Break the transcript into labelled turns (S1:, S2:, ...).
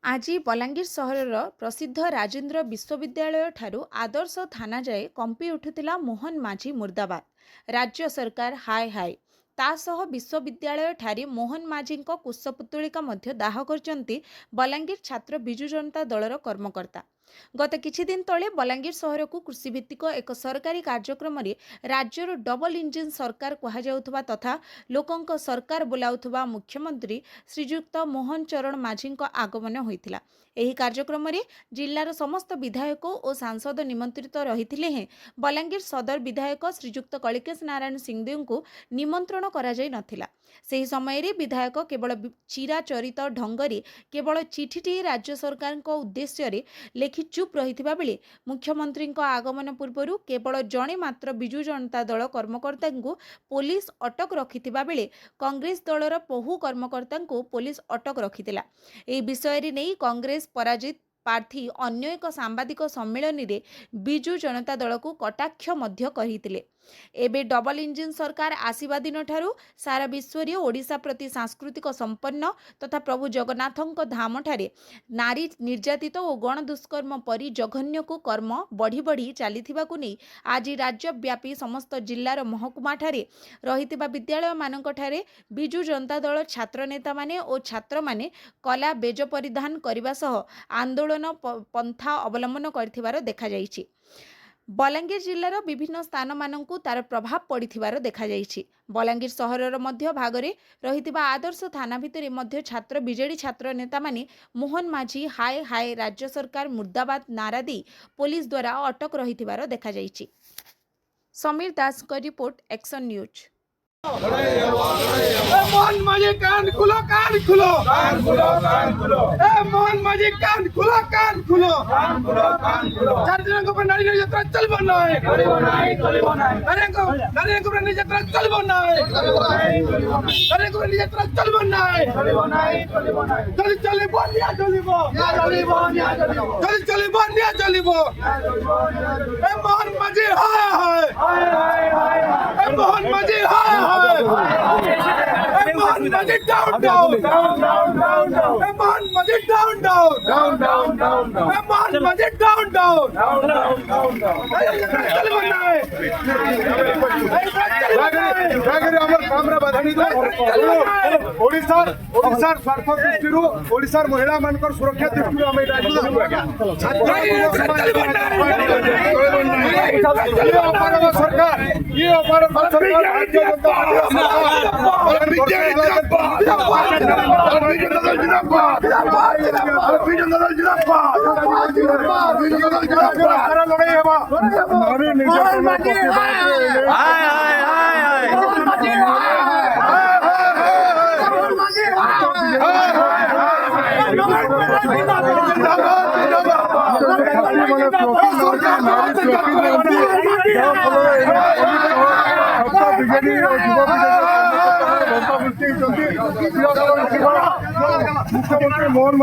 S1: आज बलांगीर सहर प्रसिद्ध राजेन्द्र विश्वविद्यालय ठारू आदर्श थाना जाए कंपी उठुतिला मोहन माझी मुर्दाबाद। राज्य सरकार हाय हाय तासह विश्वविद्यालय ठारे मोहन माझी कुशपुतुलिका मध्य दाह करचंती बलांगीर छात्र बिजु जनता दलर कर्मकर्ता। गत किछि दिन तले बलांगीर सहर को कृषिभित्तिक एक सरकारी कार्यक्रम राज्यर डबल इंजिन सरकार कहुवा तथा लोकंक सरकार बोलाउथुबा मुख्यमंत्री श्रीजुक्त मोहन चरण माझी आगमन होइतिला। एही कार्यक्रम रे जिल्लार समस्त विधायक और सांसद निमंत्रित रहिथिले हैं। बलांगीर सदर विधायक श्रीजुक्त कलिकेश नारायण सिंहदेव को निमंत्रण करा जाय नथिला। सेही समय रे विधायक केवल चिराचरित ढंगरे केवल चिठीटी राज्य सरकार उद्देश्य रे लेखि चुप रहिथिबा बेले मुख्यमंत्री आगमन पूर्व केवल जणे मात्र बिजु जनता दल कर्मकर्ता को पुलिस अटक रखिथिबा बेले कांग्रेस दलर बहु कर्मकर्ता को पुलिस अटक रखिथिला। एही विषय रे नै कांग्रेस पराजित प्रार्थी अन्य एक सांबादिक सम्मेलन रे बिजु जनता दल को कटाक्ष मध्य कहिथिले। एबे डबल इंजिन सरकार आसीबा दिन ठारू सारा विश्व रे ओडिशा प्रति सांस्कृतिक संपन्न तथा प्रभु जगन्नाथଙ୍କ धाम ठारे नारी निर्यातित और गण दुष्कर्म परि जघन्य को कर्म बढ़ी बढ़ी चलीथिबा को नै आज राज्यव्यापी समस्त जिल्लार महकुमा ठारे रहितिबा विद्यालय मानक ठारे बिजु जनता दल छात्र नेता माने और छात्र माने कला बेज परिधान करबा सह आंदोलन पंथा अवलंबन करथिबार देखा जायछि। बलांगीर जिल्लार विभिन्न स्थान मानकु तार प्रभाव पड़िथिबार देखा जायछि। बलांगीर सहरर मध्य भागरे रहितिबा आदर्श थाना भितरे मध्य छात्र बीजेडी छात्र नेता माने मोहन माझी हाय हाय राज्य सरकार मुर्दाबाद नारा दी पुलिस द्वारा अटक रहितिबार देखा जायछि। समीर दास का रिपोर्ट एक्शन न्यूज।
S2: मोहन माझी कान खुलो कान खुलो कान खुलो कान खुलो मोहन माझी कान खुलो कान खुलो कान खुलो कान खुलो छात्रों को नारी यात्रा चलबो नाही चलबो नाही चलबो नाही नारी को नारी यात्रा चलबो नाही चलबो नाही नारी को नारी यात्रा चलबो नाही चलबो नाही चलबो नाही चल चल बनिया चलबो या चलबो या चलबो चल चल बनिया चलबो मोहन माझी हाय हाय हाय हाय मोहन माझी हाय मोहन माझी down down down down down down Mohan माझी down down down down down down Mohan माझी down down down down down down चल बनना है जागरे हमर कामरा बधानी दो ओडिसा स्वार्थ दृष्टिरु ओडिसा महिला मानकर सुरक्षा दृष्टिरु हम सरकार ये अपार मुख्यमंत्री मोहन